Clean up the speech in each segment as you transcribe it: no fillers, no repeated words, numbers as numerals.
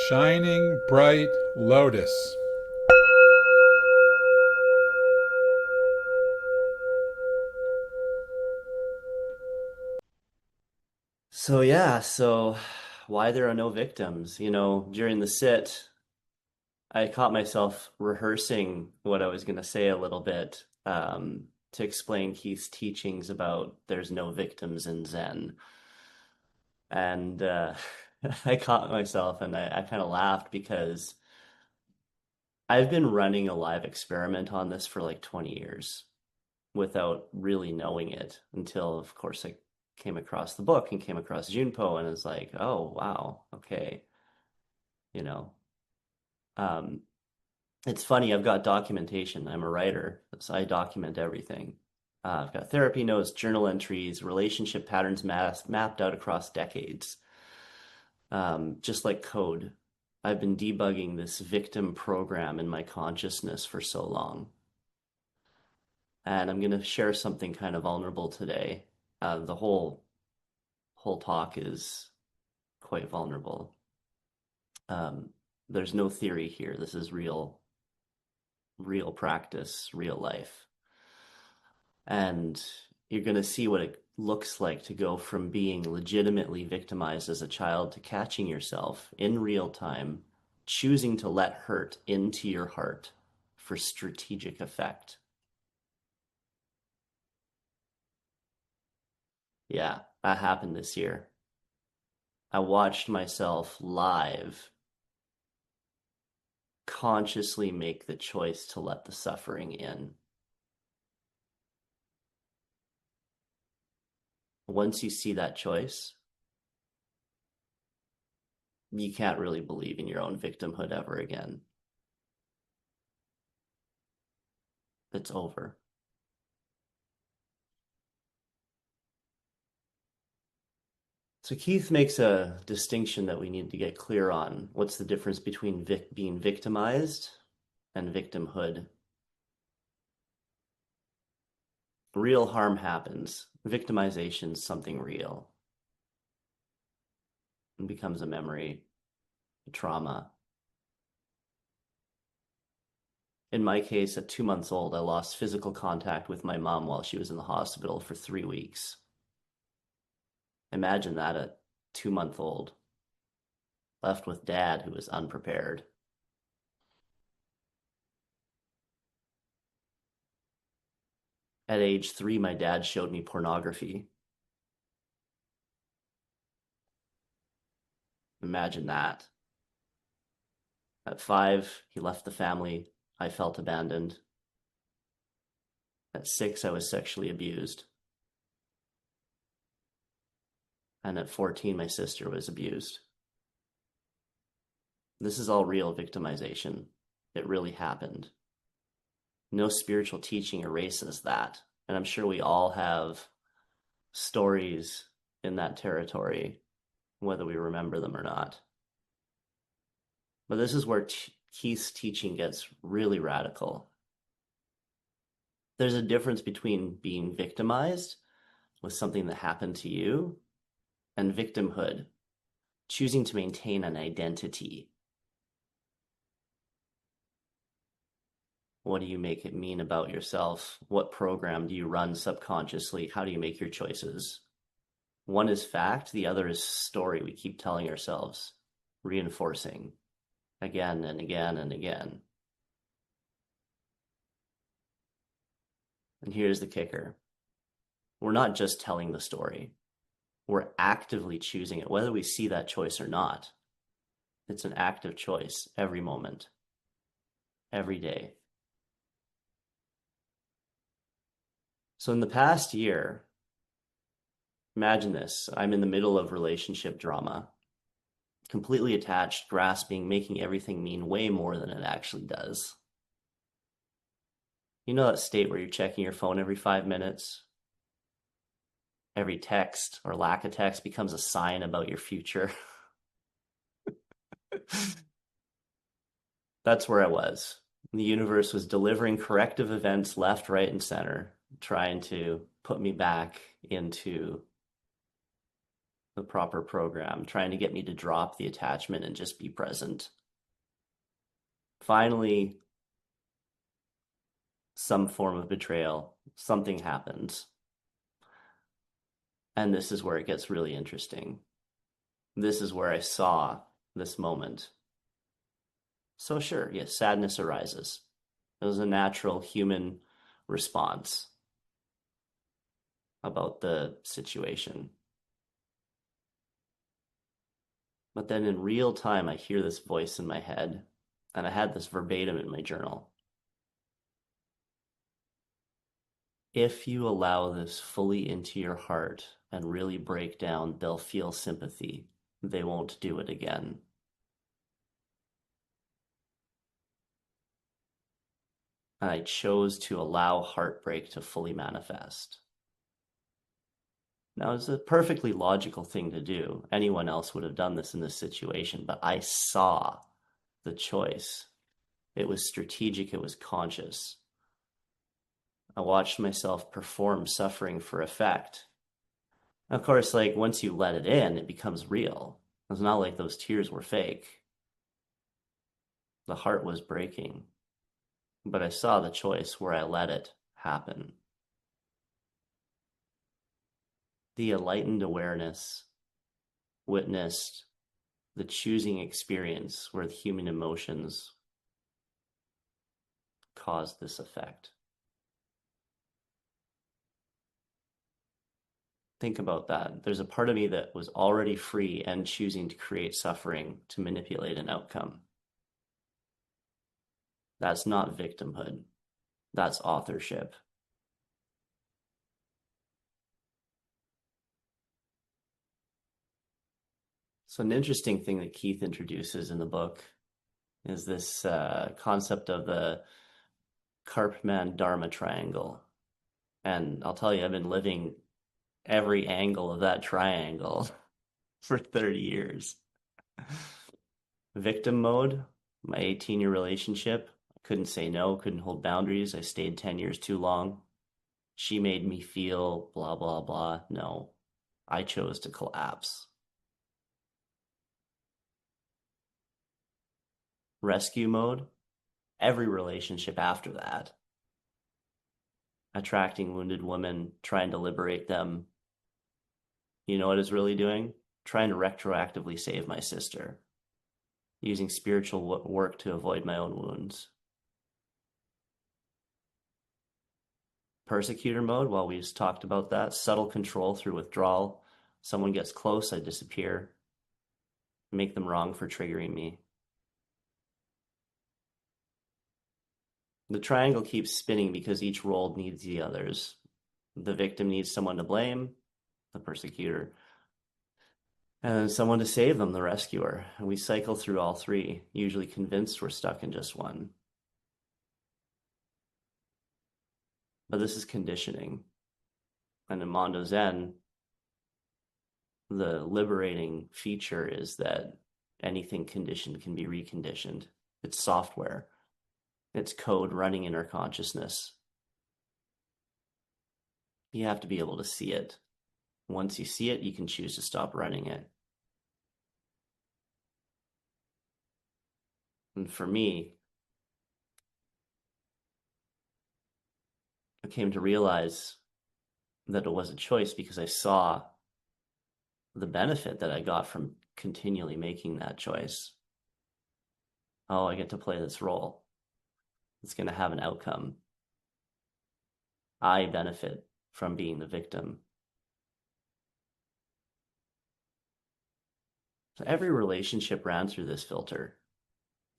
Shining bright lotus. So why there are no victims? During the sit, I caught myself rehearsing what I was going to say a little bit to explain Keith's teachings about there's no victims in Zen. And I caught myself and I kind of laughed because I've been running a live experiment on this for like 20 years without really knowing it until, of course, I came across the book and came across Junpo and was like, oh, wow, okay, you know. Um, it's funny, I've got documentation. I'm a writer, so I document everything. I've got therapy notes, journal entries, relationship patterns mapped out across decades. Just like code, I've been debugging this victim program in my consciousness for so long. And I'm going to share something kind of vulnerable today. The whole talk is quite vulnerable. Um, there's no theory here. This is real practice, real life. And you're going to see what it looks like to go from being legitimately victimized as a child to catching yourself in real time, choosing to let hurt into your heart for strategic effect. Yeah, that happened this year. I watched myself live consciously make the choice to let the suffering in. Once you see that choice, you can't really believe in your own victimhood ever again. It's over. So Keith makes a distinction that we need to get clear on. What's the difference between being victimized and victimhood? Real harm happens. Victimization is something real. It becomes a memory, a trauma. In my case, at 2 months old, I lost physical contact with my mom while she was in the hospital for 3 weeks. Imagine that at 2 month old, left with dad who was unprepared. At age 3, my dad showed me pornography. Imagine that. At 5, he left the family. I felt abandoned. At 6, I was sexually abused. And at 14, my sister was abused. This is all real victimization. It really happened. No spiritual teaching erases that. And I'm sure we all have stories in that territory, whether we remember them or not. But this is where Keith's teaching gets really radical. There's a difference between being victimized with something that happened to you and victimhood, choosing to maintain an identity. What do you make it mean about yourself? What program do you run subconsciously? How do you make your choices? One is fact, the other is story we keep telling ourselves, reinforcing again and again and again. And here's the kicker. We're not just telling the story. We're actively choosing it, whether we see that choice or not. It's an active choice every moment, every day. So in the past year, imagine this. I'm in the middle of relationship drama, completely attached, grasping, making everything mean way more than it actually does. You know that state where you're checking your phone every 5 minutes? Every text or lack of text becomes a sign about your future. That's where I was. The universe was delivering corrective events left, right, and center, trying to put me back into the proper program, trying to get me to drop the attachment and just be present. Finally, some form of betrayal, something happens. And this is where it gets really interesting. This is where I saw this moment. So sure, yes, sadness arises. It was a natural human response about the situation. But then in real time, I hear this voice in my head, and I had this verbatim in my journal. If you allow this fully into your heart and really break down, they'll feel sympathy. They won't do it again. And I chose to allow heartbreak to fully manifest. Now, it's a perfectly logical thing to do. Anyone else would have done this in this situation, but I saw the choice. It was strategic, it was conscious. I watched myself perform suffering for effect. Of course, like once you let it in, it becomes real. It's not like those tears were fake. The heart was breaking. But I saw the choice where I let it happen. The enlightened awareness witnessed the choosing experience where the human emotions caused this effect. Think about that. There's a part of me that was already free and choosing to create suffering to manipulate an outcome. That's not victimhood. That's authorship. So an interesting thing that Keith introduces in the book is this concept of the Karpman Dharma triangle. And I'll tell you, I've been living every angle of that triangle for 30 years. Victim mode, my 18-year relationship. I couldn't say no, couldn't hold boundaries. I stayed 10 years too long. She made me feel blah, blah, blah. No, I chose to collapse. Rescue mode, every relationship after that. Attracting wounded women, trying to liberate them. You know what it's really doing? Trying to retroactively save my sister. Using spiritual work to avoid my own wounds. Persecutor mode, well, we just talked about that. Subtle control through withdrawal. Someone gets close, I disappear. Make them wrong for triggering me. The triangle keeps spinning because each role needs the others. The victim needs someone to blame, the persecutor, and someone to save them, the rescuer. And we cycle through all three, usually convinced we're stuck in just one. But this is conditioning. And in Mondo Zen, the liberating feature is that anything conditioned can be reconditioned. It's software. It's code running in our consciousness. You have to be able to see it. Once you see it, you can choose to stop running it. And for me, I came to realize that it was a choice because I saw the benefit that I got from continually making that choice. Oh, I get to play this role. It's going to have an outcome. I benefit from being the victim. So every relationship ran through this filter.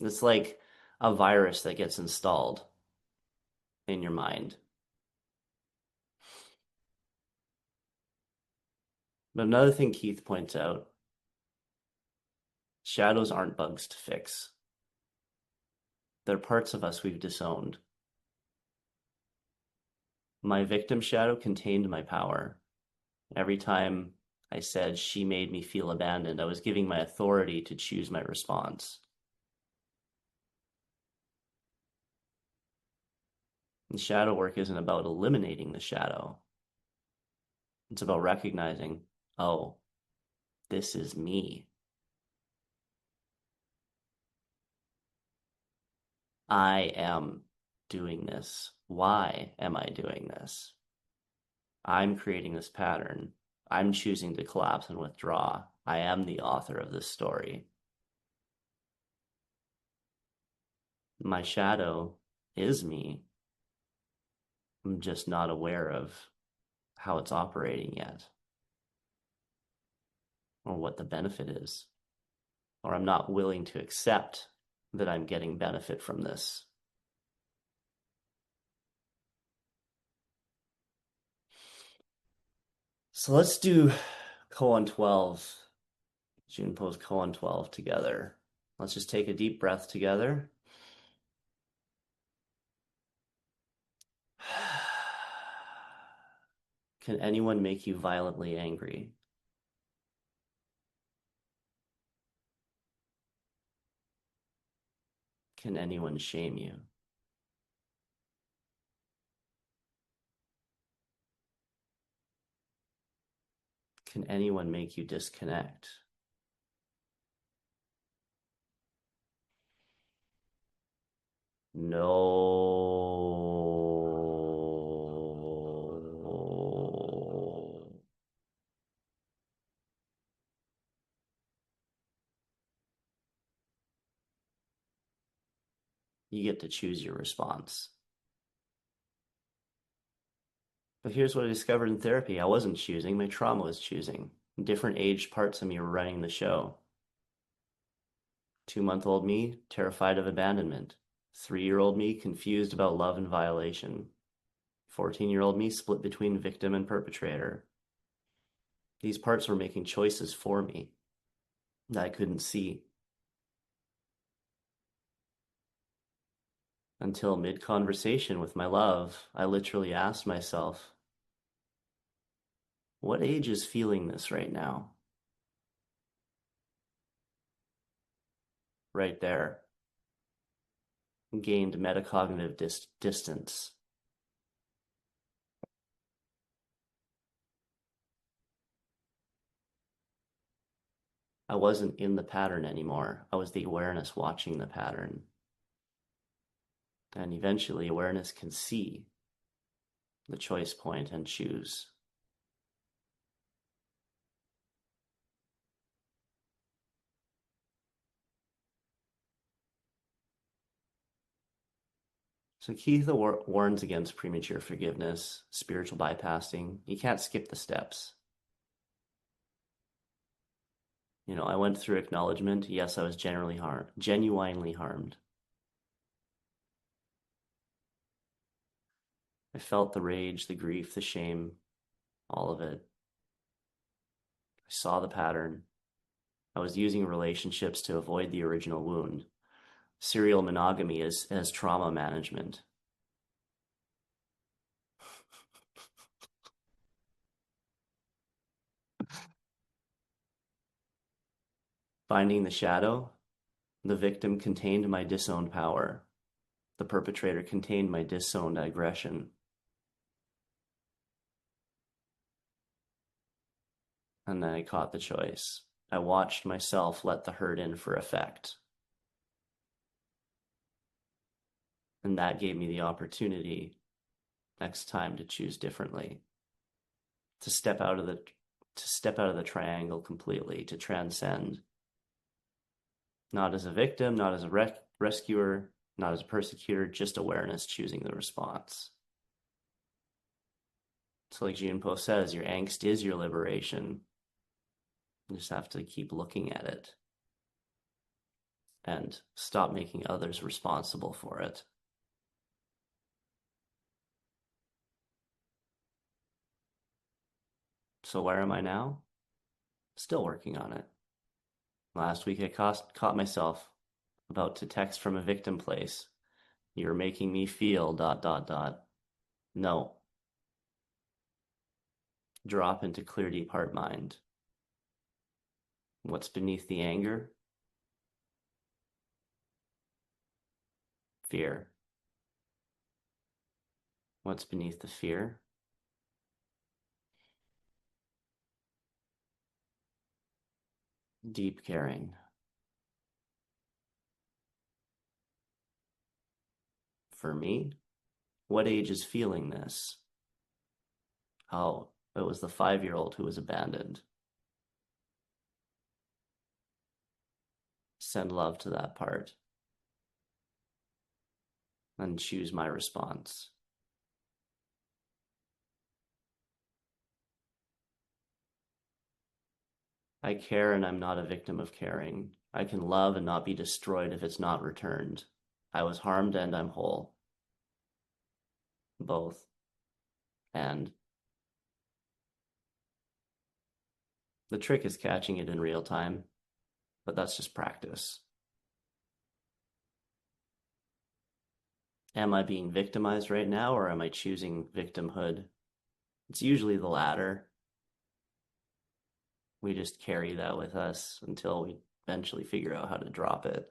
It's like a virus that gets installed in your mind. But another thing Keith points out, shadows aren't bugs to fix. They're parts of us we've disowned. My victim shadow contained my power. Every time I said she made me feel abandoned, I was giving my authority to choose my response. And shadow work isn't about eliminating the shadow. It's about recognizing, oh, This is me. I am doing this. Why am I doing this? I'm creating this pattern. I'm choosing to collapse and withdraw. I am the author of this story. My shadow is me. I'm just not aware of how it's operating yet, or what the benefit is, or I'm not willing to accept that I'm getting benefit from this. So let's do koan 12, Junpo's koan 12 together. Let's just take a deep breath together. Can anyone make you violently angry? Can anyone shame you? Can anyone make you disconnect? No. You get to choose your response. But here's what I discovered in therapy. I wasn't choosing, my trauma was choosing. Different aged parts of me were running the show. 2-month-old me, terrified of abandonment. 3-year-old me, confused about love and violation. 14-year-old me, split between victim and perpetrator. These parts were making choices for me that I couldn't see. Until mid-conversation with my love, I literally asked myself, what age is feeling this right now? Right there. Gained metacognitive distance. I wasn't in the pattern anymore. I was the awareness watching the pattern. And eventually, awareness can see the choice point and choose. So Keith warns against premature forgiveness, spiritual bypassing. You can't skip the steps. I went through acknowledgement. Yes, I was genuinely harmed. I felt the rage, the grief, the shame, all of it. I saw the pattern. I was using relationships to avoid the original wound. Serial monogamy as trauma management. Finding the shadow, the victim contained my disowned power. The perpetrator contained my disowned aggression. And then I caught the choice. I watched myself let the hurt in for effect. And that gave me the opportunity next time to choose differently, to step out of the triangle completely, to transcend. Not as a victim, not as a rescuer, not as a persecutor, just awareness, choosing the response. So like Junpo says, your angst is your liberation. You just have to keep looking at it and stop making others responsible for it. So where am I now? Still working on it. Last week I caught myself about to text from a victim place. You're making me feel ... No. Drop into clear deep heart mind. What's beneath the anger? Fear. What's beneath the fear? Deep caring. For me, what age is feeling this? Oh, it was the 5-year-old who was abandoned. Send love to that part and choose my response. I care and I'm not a victim of caring. I can love and not be destroyed if it's not returned. I was harmed and I'm whole. Both. And the trick is catching it in real time, but that's just practice. Am I being victimized right now, or am I choosing victimhood? It's usually the latter. We just carry that with us until we eventually figure out how to drop it.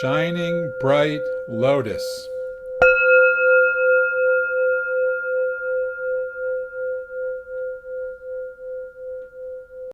Shining bright lotus.